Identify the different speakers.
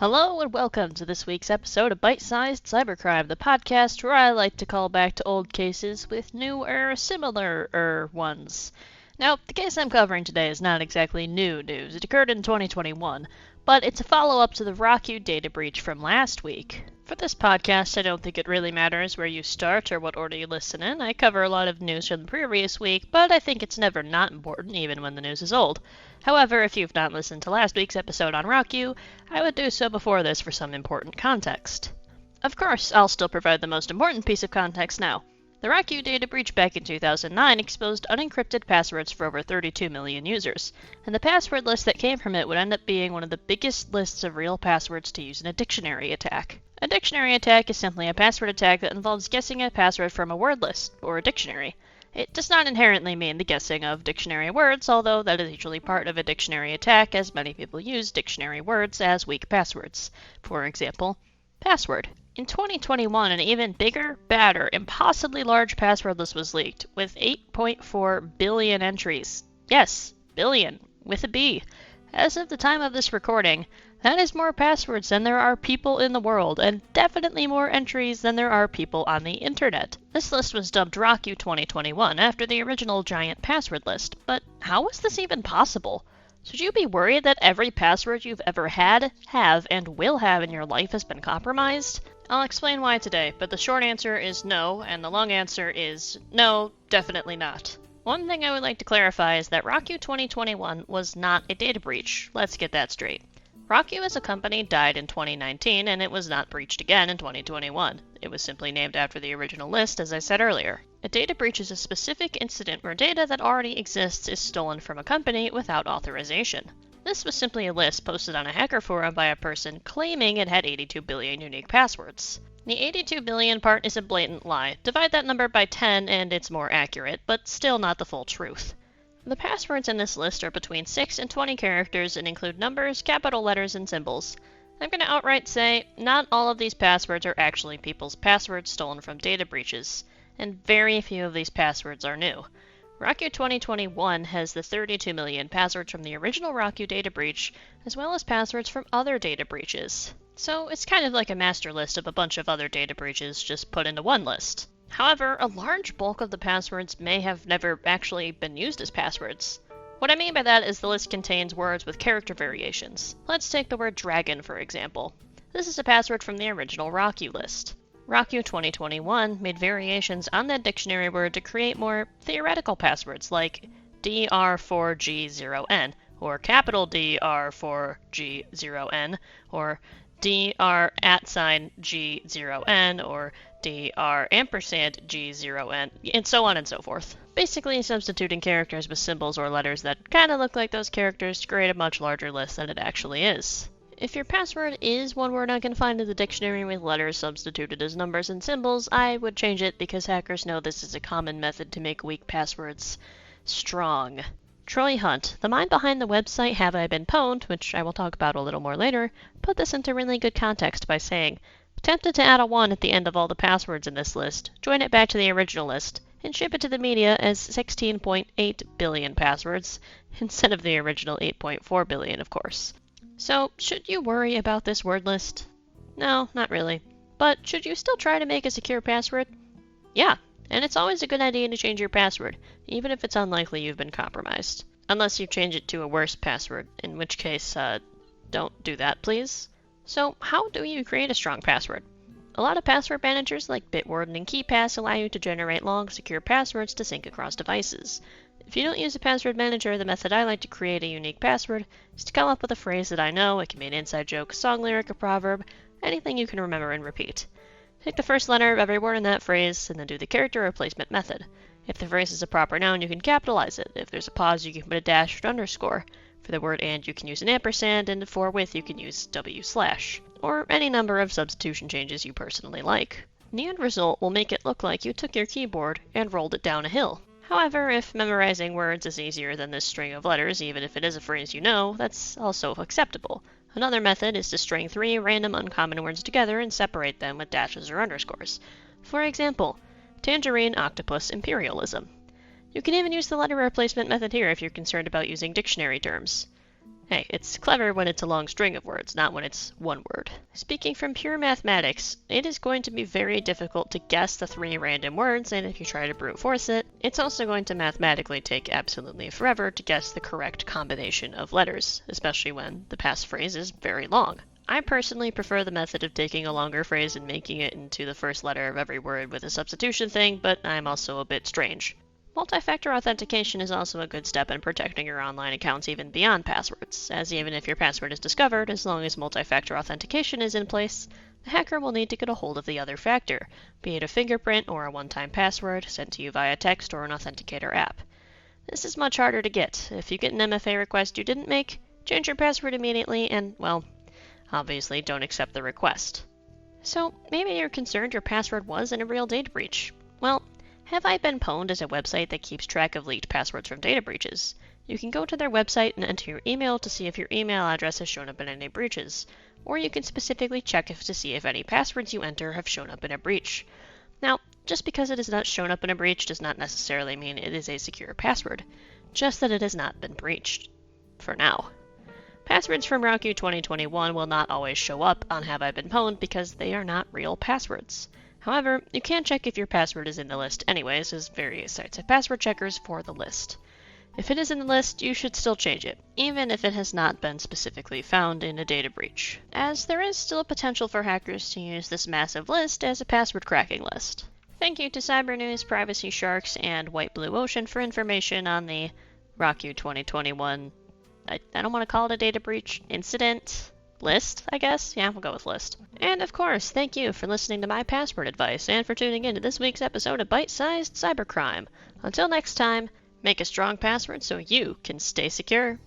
Speaker 1: Hello and welcome to this week's episode of Bite-Sized Cybercrime, the podcast where I like to call back to old cases with new or similar ones. Now, the case I'm covering today is not exactly new news. It occurred in 2021, but it's a follow-up to the RockYou data breach from last week. For this podcast, I don't think it really matters where you start or what order you listen in. I cover a lot of news from the previous week, but I think it's never not important, even when the news is old. However, if you've not listened to last week's episode on RockYou, I would do so before this for some important context. Of course, I'll still provide the most important piece of context now. The RockYou data breach back in 2009 exposed unencrypted passwords for over 32 million users, and the password list that came from it would end up being one of the biggest lists of real passwords to use in a dictionary attack. A dictionary attack is simply a password attack that involves guessing a password from a word list, or a dictionary. It does not inherently mean the guessing of dictionary words, although that is usually part of a dictionary attack, as many people use dictionary words as weak passwords. For example, password. In 2021, an even bigger, badder, impossibly large password list was leaked, with 8.4 billion entries. Yes, billion, with a B. As of the time of this recording, that is more passwords than there are people in the world, and definitely more entries than there are people on the internet. This list was dubbed RockYou2021 after the original giant password list, but how was this even possible? Should you be worried that every password you've ever had, have, and will have in your life has been compromised? I'll explain why today, but the short answer is no, and the long answer is no, definitely not. One thing I would like to clarify is that RockYou2021 was not a data breach. Let's get that straight. RockYou as a company died in 2019, and it was not breached again in 2021. It was simply named after the original list, as I said earlier. A data breach is a specific incident where data that already exists is stolen from a company without authorization. This was simply a list posted on a hacker forum by a person claiming it had 82 billion unique passwords. The 82 billion part is a blatant lie. Divide that number by 10 and it's more accurate, but still not the full truth. The passwords in this list are between 6 and 20 characters and include numbers, capital letters, and symbols. I'm going to outright say, not all of these passwords are actually people's passwords stolen from data breaches, and very few of these passwords are new. RockYou2021 has the 32 million passwords from the original RockYou data breach, as well as passwords from other data breaches. So it's kind of like a master list of a bunch of other data breaches just put into one list. However, a large bulk of the passwords may have never actually been used as passwords. What I mean by that is the list contains words with character variations. Let's take the word dragon, for example. This is a password from the original RockYou list. RockYou2021 made variations on that dictionary word to create more theoretical passwords like DR4G0N, or capital DR4G0N, or DR@G0N, or DR$G0N, and so on and so forth. Basically substituting characters with symbols or letters that kind of look like those characters to create a much larger list than it actually is. If your password is one word I can find in the dictionary with letters substituted as numbers and symbols, I would change it because hackers know this is a common method to make weak passwords strong. Troy Hunt, the mind behind the website Have I Been Pwned, which I will talk about a little more later, put this into really good context by saying, "Tempted to add a 1 at the end of all the passwords in this list, join it back to the original list, and ship it to the media as 16.8 billion passwords, instead of the original 8.4 billion, of course." So, should you worry about this word list? No, not really. But should you still try to make a secure password? Yeah, and it's always a good idea to change your password, even if it's unlikely you've been compromised. Unless you change it to a worse password, in which case, don't do that, please. So, how do you create a strong password? A lot of password managers like Bitwarden and KeePass allow you to generate long, secure passwords to sync across devices. If you don't use a password manager, the method I like to create a unique password is to come up with a phrase that I know. It can be an inside joke, a song lyric, a proverb, anything you can remember and repeat. Take the first letter of every word in that phrase, and then do the character replacement method. If the phrase is a proper noun, you can capitalize it. If there's a pause, you can put a dash or an underscore. For the word and, you can use an ampersand, and for with, you can use w/, or any number of substitution changes you personally like. The end result will make it look like you took your keyboard and rolled it down a hill. However, if memorizing words is easier than this string of letters, even if it is a phrase you know, that's also acceptable. Another method is to string 3 random uncommon words together and separate them with dashes or underscores. For example, tangerine, octopus, imperialism. You can even use the letter replacement method here if you're concerned about using dictionary terms. Hey, it's clever when it's a long string of words, not when it's one word. Speaking from pure mathematics, it is going to be very difficult to guess the 3 random words, and if you try to brute force it, it's also going to mathematically take absolutely forever to guess the correct combination of letters, especially when the passphrase is very long. I personally prefer the method of taking a longer phrase and making it into the first letter of every word with a substitution thing, but I'm also a bit strange. Multi-factor authentication is also a good step in protecting your online accounts even beyond passwords, as even if your password is discovered, as long as multi-factor authentication is in place, the hacker will need to get a hold of the other factor, be it a fingerprint or a one-time password sent to you via text or an authenticator app. This is much harder to get. If you get an MFA request you didn't make, change your password immediately and, well, obviously don't accept the request. So, maybe you're concerned your password was in a real data breach. Well, Have I Been Pwned is a website that keeps track of leaked passwords from data breaches. You can go to their website and enter your email to see if your email address has shown up in any breaches, or you can specifically check to see if any passwords you enter have shown up in a breach. Now, just because it has not shown up in a breach does not necessarily mean it is a secure password, just that it has not been breached. For now. Passwords from RockYou2021 will not always show up on Have I Been Pwned because they are not real passwords. However, you can check if your password is in the list anyways, as various sites have password checkers for the list. If it is in the list, you should still change it, even if it has not been specifically found in a data breach, as there is still potential for hackers to use this massive list as a password cracking list. Thank you to Cyber News, Privacy Sharks, and White Blue Ocean for information on the RockYou2021, I don't want to call it a data breach, incident, list, I guess? Yeah, we'll go with list. And of course, thank you for listening to my password advice and for tuning in to this week's episode of Bite-Sized Cybercrime. Until next time, make a strong password so you can stay secure.